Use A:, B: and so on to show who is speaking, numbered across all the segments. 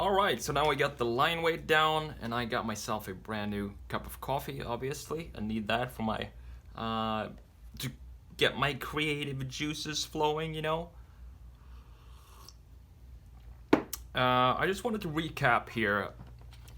A: Alright, so now I got the line weight down and I got myself a brand new cup of coffee, obviously. I need that for my, to get my creative juices flowing, you know. I just wanted to recap here,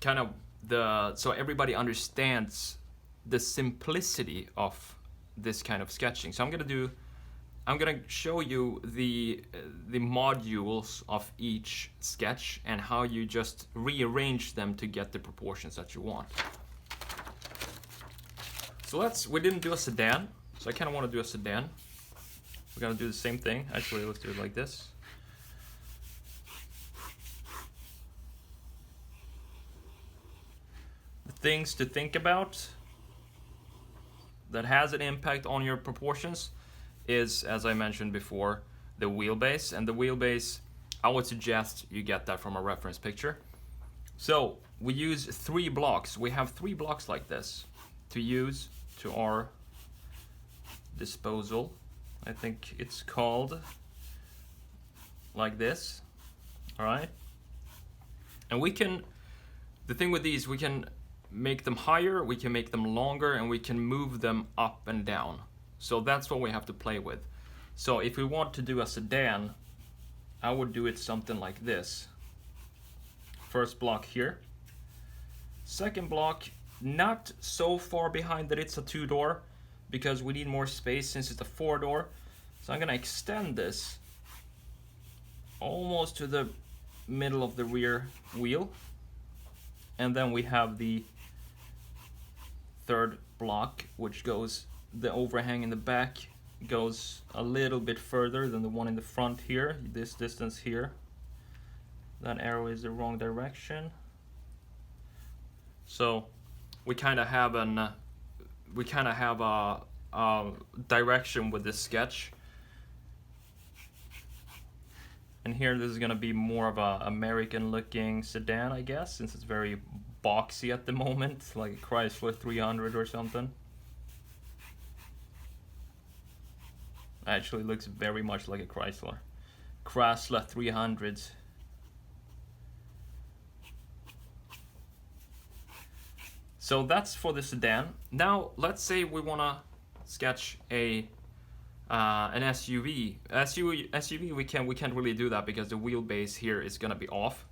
A: kind of so everybody understands the simplicity of this kind of sketching. So I'm gonna show you the modules of each sketch and how you just rearrange them to get the proportions that you want. So we didn't do a sedan, so I kind of want to do a sedan. We're gonna do the same thing. Actually, let's do it like this. The things to think about that has an impact on your proportions is, as I mentioned before, the wheelbase. And the wheelbase, I would suggest you get that from a reference picture. So we use 3 blocks. We have 3 blocks like this to use to our disposal. I think it's called like this. All right. And the thing with these, we can make them higher, we can make them longer, and we can move them up and down. So that's what we have to play with. So if we want to do a sedan, I would do it something like this. First block here. Second block, not so far behind that it's a 2-door, because we need more space since it's a 4-door. So I'm gonna extend this almost to the middle of the rear wheel. And then we have the third block, which goes, the overhang in the back goes a little bit further than the one in the front here, this distance here. That arrow is the wrong direction. So we kind of have a direction with this sketch. And here this is gonna be more of a American looking sedan, I guess, since it's very boxy at the moment, like a Chrysler 300 or something. Actually looks very much like a Chrysler 300. So that's for the sedan. Now let's say we want to sketch an SUV. SUV we can't really do that because the wheelbase here is gonna be off.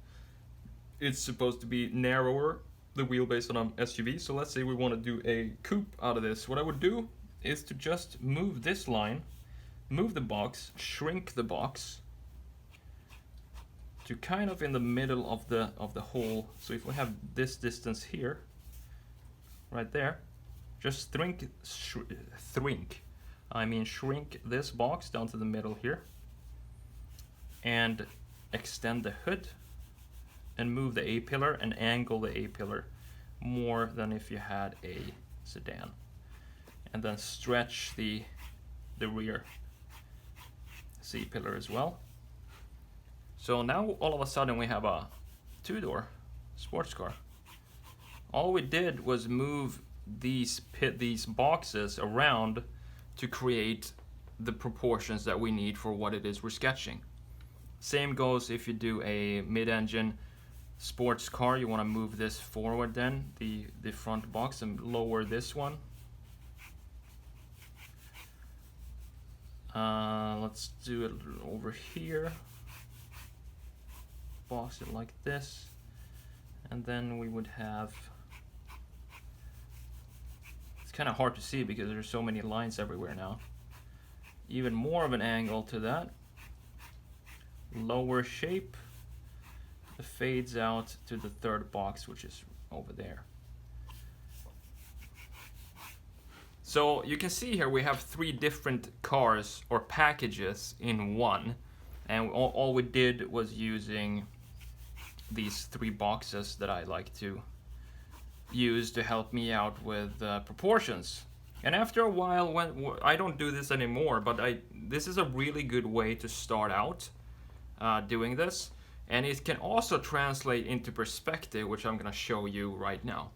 A: It's supposed to be narrower, the wheelbase on an SUV. So let's say we want to do a coupe out of this. What I would do is to just move this line, move the box, shrink the box to kind of in the middle of the hole. So if we have this distance here, right there, just shrink this box down to the middle here and extend the hood and move the A-pillar and angle the A-pillar more than if you had a sedan, and then stretch the rear C-pillar as well. So now all of a sudden we have a 2-door sports car. All we did was move these boxes around to create the proportions that we need for what it is we're sketching. Same goes if you do a mid-engine sports car. You want to move this forward, then the front box, and lower this one. Let's do it over here. Box it like this, and then we would have, it's kind of hard to see because there's so many lines everywhere now. Even more of an angle to that. Lower shape. It fades out to the third box, which is over there. So you can see here we have 3 different cars or packages in one, and all we did was using these 3 boxes that I like to use to help me out with proportions. And after a while, when I don't do this anymore, but this is a really good way to start out doing this. And it can also translate into perspective, which I'm going to show you right now.